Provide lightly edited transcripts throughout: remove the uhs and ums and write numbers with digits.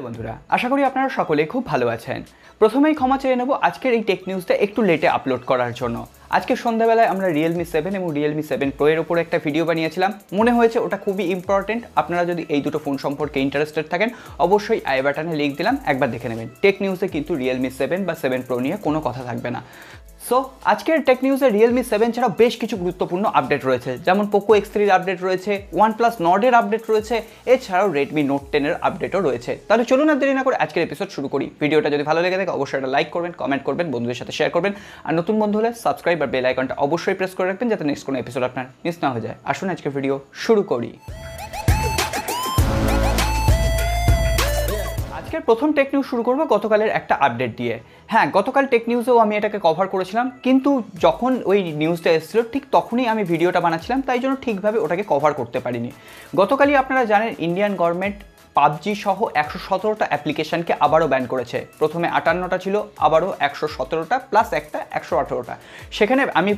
বন্ধুরা আশা করি আপনারা সকলে খুব ভালো আছেন। প্রথমেই ক্ষমা চেয়ে নেব আজকের এই টেক নিউজটা একটু লেটে আপলোড করার জন্য। আজকে সন্ধ্যাবেলায় আমরা Realme 7 এবং Realme 7 Pro এর উপরে একটা ভিডিও বানিয়েছিলাম। মনে হয়েছে ওটা খুবই ইম্পর্টেন্ট। আপনারা যদি এই দুটো ফোন সম্পর্কে ইন্টারেস্টেড থাকেন অবশ্যই আই বাটনে লিংক দিলাম, একবার দেখে নেবেন। টেক নিউজে কিন্তু Realme 7 বা 7 Pro নিয়ে কোনো কথা থাকবে না। সো আজকের টেক নিউজে Realme 7 ছাড়াও বেশ কিছু গুরুত্বপূর্ণ আপডেট রয়েছে, যেমন Poco X3 এর আপডেট রয়েছে, OnePlus Nord এর আপডেট রয়েছে, এছাড়াও Redmi Note 10 এর আপডেটও রয়েছে। তাহলে চলুন আর দেরি না করে আজকের এপিসোড শুরু করি। ভিডিওটা যদি ভালো লেগে থাকে অবশ্যই একটা লাইক করবেন, কমেন্ট করবেন, বন্ধুদের সাথে শেয়ার করবেন, আর নতুন বন্ধু হলে সাবস্ক্রাইব আর বেল আইকনটা অবশ্যই প্রেস করে রাখবেন যাতে নেক্সট কোনো এপিসোড আপনার মিস না হয়ে যায়। আসুন আজকের ভিডিও শুরু করি। আজকের প্রথম টেক নিউজ শুরু করবো গতকালের একটা আপডেট দিয়ে। হ্যাঁ, গতকাল টেক নিউজেও আমি এটাকে কভার করেছিলাম, কিন্তু যখন ওই নিউজটা এসেছিলো ঠিক তখনই আমি ভিডিওটা বানাচ্ছিলাম, তাই জন্য ঠিকভাবে ওটাকে কভার করতে পারিনি। গতকালই আপনারা জানেন ইন্ডিয়ান গভর্নমেন্ট পাবজি সহ 117টা অ্যাপ্লিকেশনকে আবারও ব্যান করেছে। প্রথমে 58টা ছিল, আবারও 117টা প্লাস একটা 118টা। সেখানে আমি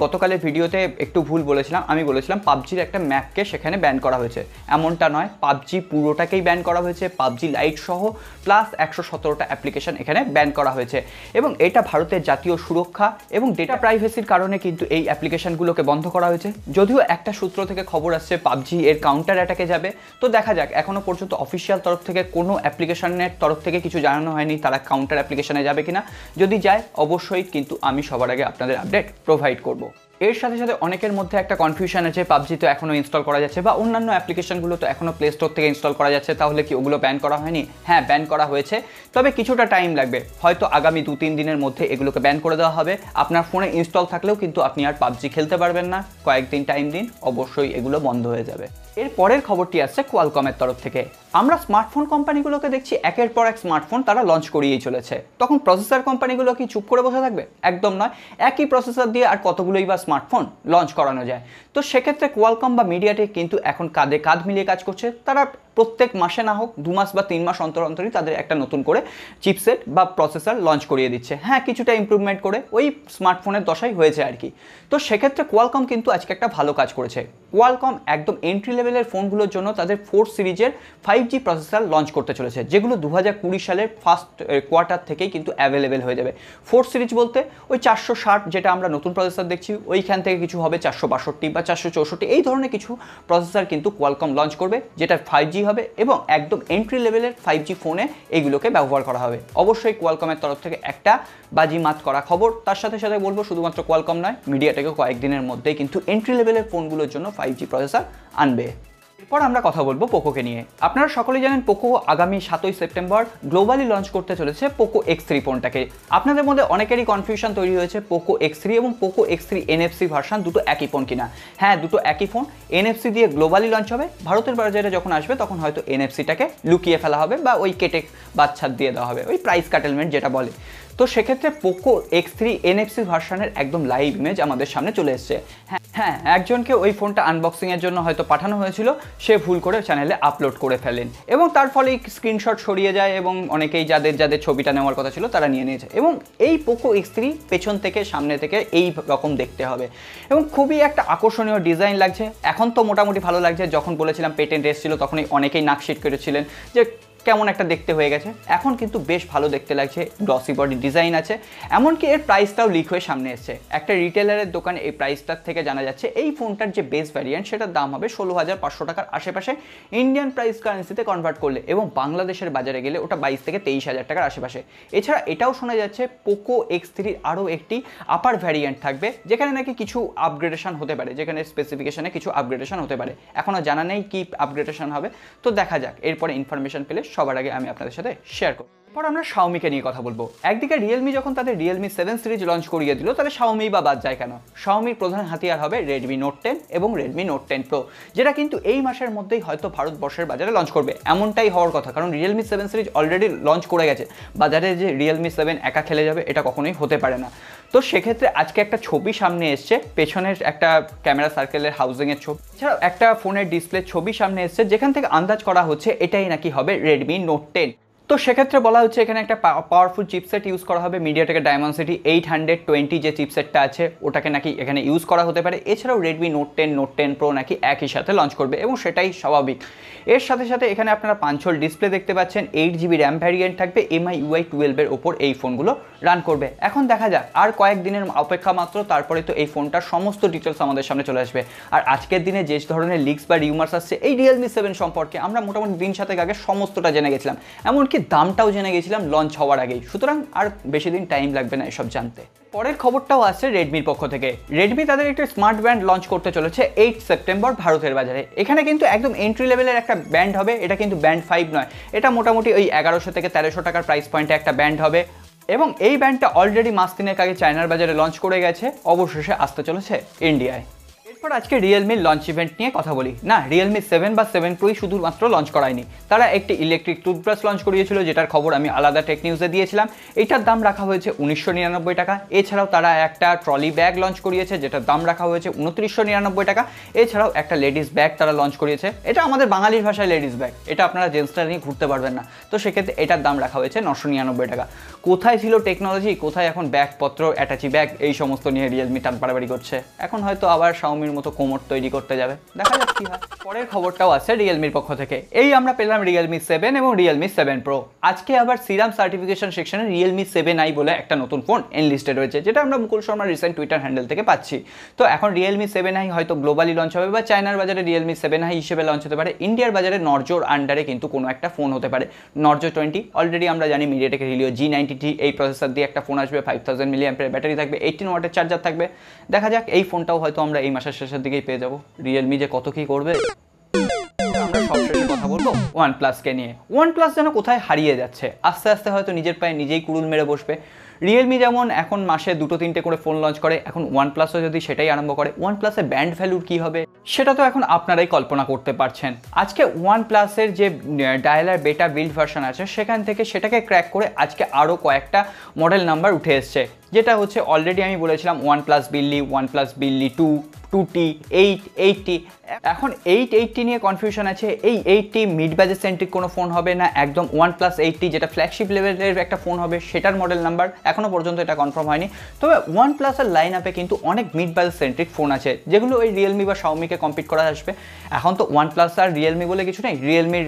গতকালের ভিডিওতে একটু ভুল বলেছিলাম, আমি বলেছিলাম পাবজির একটা ম্যাপকে সেখানে ব্যান করা হয়েছে। এমনটা নয়, পাবজি পুরোটাকেই ব্যান করা হয়েছে, পাবজি লাইট সহ প্লাস 117টা অ্যাপ্লিকেশন এখানে ব্যান করা হয়েছে। এবং এটা ভারতের জাতীয় সুরক্ষা এবং ডেটা প্রাইভেসির কারণে কিন্তু এই অ্যাপ্লিকেশনগুলোকে বন্ধ করা হয়েছে। যদিও একটা সূত্র থেকে খবর আসছে পাবজি এর কাউন্টার অ্যাটাকে যাবে, তো দেখা যাক। এখনও পর্যন্ত অফিসিয়াল তরফ থেকে কোনো অ্যাপ্লিকেশনের তরফ থেকে কিছু জানানো হয়নি তারা কাউন্টার অ্যাপ্লিকেশনে যাবে কিনা। যদি যায় অবশ্যই কিন্তু আমি সবার আগে আপনাদের আপডেট প্রোভাইড করব। এর সাথে সাথে অনেকের মধ্যে একটা কনফিউশন আছে, পাবজি তো এখনও ইনস্টল করা যাচ্ছে বা অন্যান্য অ্যাপ্লিকেশনগুলো তো এখনও প্লে স্টোর থেকে ইনস্টল করা যাচ্ছে, তাহলে কি ওগুলো ব্যান করা হয়নি? হ্যাঁ, ব্যান করা হয়েছে, তবে কিছুটা টাইম লাগবে। হয়তো আগামী 2-3 দিনের মধ্যে এগুলোকে ব্যান করে দেওয়া হবে। আপনার ফোনে ইনস্টল থাকলেও কিন্তু আপনি আর পাবজি খেলতে পারবেন না। কয়েকদিন টাইম দিন, অবশ্যই এগুলো বন্ধ হয়ে যাবে। এর পরের খবরটি আসছে কোয়ালকমের তরফ থেকে। আমরা স্মার্টফোন কোম্পানিগুলোকে দেখছি একের পর এক স্মার্টফোন তারা লঞ্চ করিয়েই চলেছে। তখন প্রসেসর কোম্পানিগুলো কি চুপ করে বসে থাকবে? একদম নয়। একই প্রসেসর দিয়ে আর কতগুলোই বা স্মার্টফোন লঞ্চ করানো যায়। তো সেক্ষেত্রে কোয়ালকম বা মিডিয়াটেক কিন্তু এখন কাঁধে কাঁধ মিলিয়ে কাজ করছে। তারা প্রত্যেক মাসে না হোক 2 মাস বা 3 মাস অন্তর অন্তরই তাদের একটা নতুন করে চিপসেট বা প্রসেসর লঞ্চ করিয়ে দিচ্ছে। হ্যাঁ, কিছুটা ইমপ্রুভমেন্ট করে ওই স্মার্টফোনের দশাই হয়েছে আর কি। তো সেক্ষেত্রে কোয়ালকম কিন্তু আজকে একটা ভালো কাজ করেছে। কোয়ালকম একদম এন্ট্রি লেভেলের ফোনগুলোর জন্য তাদের 4 সিরিজের 5G প্রসেসর লঞ্চ করতে চলেছে, যেগুলো 2020 সালের ফার্স্ট কোয়ার্টার থেকেই কিন্তু অ্যাভেলেবেল হয়ে যাবে। 4 সিরিজ বলতে ওই 460 যেটা আমরা নতুন প্রসেসর দেখছি, ওইখান থেকে কিছু হবে 462 বা 464, এই ধরনের কিছু প্রসেসর কিন্তু কোয়ালকম লঞ্চ করবে, যেটা 5G হবে এবং একদম এন্ট্রি লেভেলের 5G ফোনে এইগুলোকে ব্যবহার করা হবে। অবশ্যই কোয়ালকমের তরফ থেকে একটা বাজিমাত করা খবর। তার সাথে সাথে বলবো শুধুমাত্র কোয়ালকম নয়, মিডিয়াটেকও কয়েকদিনের মধ্যেই কিন্তু এন্ট্রি লেভেলের ফোনগুলোর জন্য 5G প্রসেসর আনবে। এরপর আমরা কথা বলবো পোকোকে নিয়ে। আপনারা সকলেই জানেন পোকো আগামী 7ই সেপ্টেম্বর গ্লোবালি লঞ্চ করতে চলেছে পোকো X3 ফোনটাকে। আপনাদের মধ্যে অনেকেরই কনফিউশন তৈরি হয়েছে পোকো X3 এবং পোকো X3 NFC ভার্সন দুটো একই ফোন কিনা। হ্যাঁ, দুটো একই ফোন। NFC দিয়ে গ্লোবালি লঞ্চ হবে, ভারতের বাজারে যখন আসবে তখন হয়তো NFCটাকে লুকিয়ে ফেলা হবে বা ওই কেটে বাচ্চাদ দিয়ে দেওয়া হবে, ওই প্রাইস কাটেলমেন্ট যেটা বলে। তো সেক্ষেত্রে পোকো X3 NFC ভার্সনের একদম লাইভ ইমেজ আমাদের সামনে চলে এসছে। হ্যাঁ, একজনকে ওই ফোনটা আনবক্সিংয়ের জন্য হয়তো পাঠানো হয়েছিল, সে ভুল করে চ্যানেলে আপলোড করে ফেলেন এবং তার ফলে স্ক্রিনশট সরিয়ে যায় এবং অনেকেই যাদের ছবিটা নেওয়ার কথা ছিল তারা নিয়ে নিয়েছে। এবং এই পোকো X3 পেছন থেকে সামনে থেকে এই রকম দেখতে হবে এবং খুবই একটা আকর্ষণীয় ডিজাইন লাগছে। এখন তো মোটামুটি ভালো লাগছে, যখন বলেছিলাম পেটেন্ট এসেছিল তখনই অনেকেই নাকশিট করেছিলেন যে কেমন একটা দেখতে হয়ে গেছে। এখন কিন্তু বেশ ভালো দেখতে লাগছে, গ্লসি বডি ডিজাইন আছে, এমনকি এর প্রাইসটাও লিক হয়ে সামনে এসছে। একটা রিটেলারের দোকানে এই প্রাইসটার থেকে জানা যাচ্ছে এই ফোনটার যে বেস ভ্যারিয়েন্ট সেটার দাম হবে 16,500 টাকার আশেপাশে ইন্ডিয়ান প্রাইস কারেন্সিতে কনভার্ট করলে, এবং বাংলাদেশের বাজারে গেলে ওটা 22 থেকে 23,000 টাকার আশেপাশে। এছাড়া এটাও শোনা যাচ্ছে পোকো X3 আরও একটি আপার ভ্যারিয়েন্ট থাকবে, যেখানে নাকি কিছু আপগ্রেডেশন হতে পারে, যেখানে স্পেসিফিকেশনে কিছু আপগ্রেডেশন হতে পারে। এখনও জানা নেই কি আপগ্রেডেশন হবে, তো দেখা যাক। এরপরে ইনফরমেশন পেলে সবার আগে আমি আপনাদের সাথে শেয়ার করব। এরপর আমরা শাওমিকে নিয়ে কথা বলবো। একদিকে রিয়েলমি যখন তাদের Realme 7 সিরিজ লঞ্চ করিয়ে দিল, তাহলে শাওমি বা বাদ যায় কেন? শাওমির প্রধান হাতিয়ার হবে Redmi Note 10 এবং Redmi Note 10 Pro, যেটা কিন্তু এই মাসের মধ্যেই হয়তো ভারতবর্ষের বাজারে লঞ্চ করবে। এমনটাই হওয়ার কথা, কারণ Realme 7 সিরিজ অলরেডি লঞ্চ করে গেছে। বাজারে যে Realme 7 একা খেলে যাবে এটা কখনোই হতে পারে না। তো সেক্ষেত্রে আজকে একটা ছবি সামনে এসছে, পেছনের একটা ক্যামেরা সার্কেলের হাউজিংয়ের ছবি, এছাড়াও একটা ফোনের ডিসপ্লে ছবি সামনে এসছে, যেখান থেকে আন্দাজ করা হচ্ছে এটাই নাকি হবে Redmi Note 10। তো সেক্ষেত্রে বলা হচ্ছে এখানে একটা পাওয়ারফুল চিপসেট ইউজ করা হবে, মিডিয়াটেকের ডায়মেনসিটি 820 যে চিপসেটটা আছে ওটাকে নাকি এখানে ইউজ করা হতে পারে। এছাড়াও রেডমি নোট 10 নোট 10 প্রো নাকি একই সাথে লঞ্চ করবে এবং সেটাই স্বাভাবিক। এর সাথে সাথে এখানে আপনারা 5 হোল ডিসপ্লে দেখতে পাচ্ছেন, 8GB র্যাম ভ্যারিয়েন্ট থাকবে, MIUI 12 এর ওপর এই ফোনগুলো রান করবে। এখন দেখা যাক, আর কয়েকদিনের অপেক্ষা মাত্র, তারপরে তো এই ফোনটার সমস্ত ডিটেলস আমাদের সামনে চলে আসবে। আর আজকের দিনে যে ধরনের লিক্স বা রিউমার্স আসছে এই Realme 7 সম্পর্কে, আমরা মোটামুটি দিন সাতেক আগে সমস্তটা জেনে গেছিলাম, এমনকি দামটাও জেনে গেছিলাম লঞ্চ হওয়ার আগেই। সুতরাং আর বেশি দিন টাইম লাগবে না এসব জানতে। পরের খবরটাও আসছে রেডমির পক্ষ থেকে। রেডমি তাদের একটা স্মার্ট ব্যান্ড লঞ্চ করতে চলেছে 8 সেপ্টেম্বর ভারতের বাজারে। এখানে কিন্তু একদম এন্ট্রি লেভেলের একটা ব্যান্ড হবে, এটা কিন্তু ব্যান্ড 5 নয়, এটা মোটামুটি ওই 1100 থেকে 1300 টাকার প্রাইস পয়েন্টে একটা ব্যান্ড হবে এবং এই ব্যান্ডটা অলরেডি মাস তিনেক আগে চায়নার বাজারে লঞ্চ করে গেছে, অবশেষে আসতে চলেছে ইন্ডিয়ায়। এরপর আজকে রিয়েলমির লঞ্চ ইভেন্ট নিয়ে কথা বলি। না, রিয়েলমি 7 বা 7 প্রোই শুধুমাত্র লঞ্চ করায়নি, তারা একটি ইলেকট্রিক টুথব্রাশ লঞ্চ করিয়েছিল, যেটার খবর আমি আলাদা টেক নিউজে দিয়েছিলাম। এটার দাম রাখা হয়েছে 1999 টাকা। এছাড়াও তারা একটা ট্রলি ব্যাগ লঞ্চ করিয়েছে, যেটার দাম রাখা হয়েছে 2999 টাকা। এছাড়াও একটা লেডিস ব্যাগ তারা লঞ্চ করিয়েছে, এটা আমাদের বাঙালির ভাষায় লেডিস ব্যাগ, এটা আপনারা জেন্টসটা নিয়ে ঘুরতে পারবেন না, তো সেক্ষেত্রে এটার দাম রাখা হয়েছে 999 টাকা। কোথায় ছিল টেকনোলজি, কোথায় এখন ব্যাগপত্র, অ্যাটাচি ব্যাগ, এই সমস্ত নিয়ে রিয়েলমি টান বাড়াবাড়ি করছে। এখন হয়তো আবার শাওমির মতো কোমর তৈরি করতে যাবে, দেখা যাক কি হয়। পরের খবরটাও আছে রিয়েলমির পক্ষ থেকে। এই আমরা পেলাম Realme 7 এবং Realme 7 Pro। আজকে আবার সিরাম সার্টিফিকেশন সেকশনে Realme 7i বলে একটা নতুন ফোন এনলিস্টেড রয়েছে, যেটা আমরা মুকুল শর্মার রিসেন্ট টুইটার হ্যান্ডেল থেকে পাচ্ছি। তো এখন Realme 7i হয়তো গ্লোবালি লঞ্চ হবে বা চায়নার বাজারে Realme 7i হিসেবে লঞ্চ হতে পারে। ইন্ডিয়ার বাজারে নর্জোর আন্ডারে কিন্তু কোনো একটা ফোন হতে পারে, নর্জো 20। অলরেডি আমরা জানি মিডিয়াটেকের Helio G90T এই প্রসেসর দিয়ে একটা ফোন আসবে, 5000 mAh ব্যাটারি থাকবে, 18 ওয়াটের চার্জার থাকবে। দেখা যাক, এই ফোনটাও হয়তো আমরা এই মাসের শেষের দিকেই পেয়ে যাবো। রিয়েলমি যে কত কি করবে। আমরা সবশেষে কথা বলবো ওয়ানপ্লাসকে নিয়ে। ওয়ানপ্লাস যেন কোথায় হারিয়ে যাচ্ছে, আস্তে আস্তে হয়তো নিজের পায়ে নিজেই কুড়ুল মেরে বসবে। রিয়েলমি যেমন এখন মাসে 2-3টে করে ফোন লঞ্চ করে, এখন ওয়ানপ্লাসও যদি সেটাই আরম্ভ করে, ওয়ানপ্লাসের ব্যান্ড ভ্যালুর কী হবে সেটা তো এখন আপনারাই কল্পনা করতে পারছেন। আজকে ওয়ানপ্লাসের যে ডায়ালার বেটা বিল্ড ভার্সন আছে সেখান থেকে সেটাকে ক্র্যাক করে আজকে আরও কয়েকটা মডেল নাম্বার উঠে এসছে, যেটা হচ্ছে অলরেডি আমি বলেছিলাম ওয়ানপ্লাস বিল্লি, ওয়ানপ্লাস বিল্লি 2, 2T, 8, 8T। এখন 880 নিয়ে কনফিউশন আছে, এই 8T মিড বাজেট সেন্ট্রিক কোনো ফোন হবে না, একদম ওয়ানপ্লাস 8T যেটা ফ্ল্যাগশিপ লেভেলের একটা ফোন হবে সেটার মডেল নাম্বার এখনও পর্যন্ত এটা কনফার্ম হয়নি। তবে ওয়ানপ্লাসের লাইন আপে কিন্তু অনেক মিড বাজেট সেন্ট্রিক ফোন আছে, যেগুলো ওই রিয়েলমি বা শাওমিকে কম্পিট করা আসবে। এখন তো ওয়ানপ্লাস আর রিয়েলমি বলে কিছু নেই, রিয়েলমির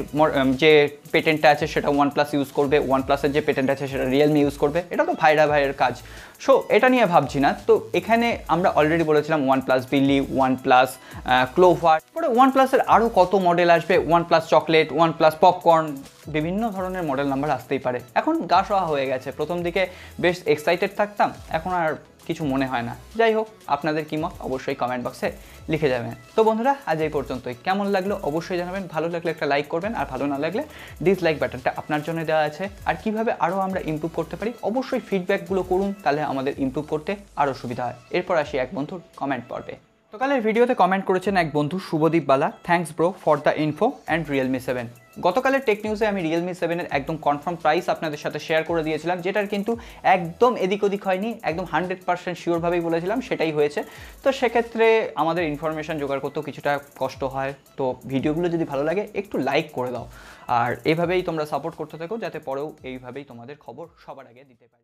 যে পেটেন্টটা আছে সেটা ওয়ানপ্লাস ইউজ করবে, ওয়ানপ্লাসের যে পেটেন্ট আছে সেটা রিয়েলমি ইউজ করবে, এটা তো ভাইরা ভাইয়ের কাজ। সো এটা নিয়ে ভাবছি না। তো এখানে আমরা অলরেডি বলেছিলাম ওয়ানপ্লাস বিল্লি, ওয়ানপ্লাস ক্লোভার, পরে ওয়ানপ্লাসের আরও কত মডেল আসবে, ওয়ানপ্লাস চকলেট, ওয়ানপ্লাস পপকর্ন, বিভিন্ন ধরনের মডেল নাম্বার আসতেই পারে। এখন গা সওয়া হয়ে গেছে, প্রথম দিকে বেশ এক্সাইটেড থাকতাম, এখন আর কিছু মনে হয় না। যাই হোক, আপনাদের কি মত অবশ্যই কমেন্ট বক্সে লিখে যাবেন। তো বন্ধুরা, আজ এই পর্যন্তই। কেমন লাগলো অবশ্যই জানাবেন, ভালো লাগলে একটা লাইক করবেন, আর ভালো না লাগলে ডিসলাইক বাটনটা আপনার জন্য দেওয়া আছে। আর কিভাবে আরও আমরা ইমপ্রুভ করতে পারি অবশ্যই ফিডব্যাকগুলো করুন, তাহলে আমাদের ইমপ্রুভ করতে আরও সুবিধা হয়। এরপর আসি এক বন্ধুর কমেন্ট পর্বে। তো কালের ভিডিওতে কমেন্ট করেছেন এক বন্ধু শুভদীপ বালা, thanks bro for the info and Realme 7। গতকালের টেক নিউজে আমি রিয়েলমি 7-এর একদম কনফার্ম প্রাইস আপনাদের সাথে শেয়ার করে দিয়েছিলাম, যেটার কিন্তু একদম এদিক ওদিক হয়নি, একদম 100% শিওরভাবেই বলেছিলাম সেটাই হয়েছে। তো সেক্ষেত্রে আমাদের ইনফরমেশান জোগাড় করতেও কিছুটা কষ্ট হয়, তো ভিডিওগুলো যদি ভালো লাগে একটু লাইক করে দাও, আর এইভাবেই তোমরা সাপোর্ট করতে থাকো, যাতে পরেও এইভাবেই তোমাদের খবর সবার আগে দিতে পারি।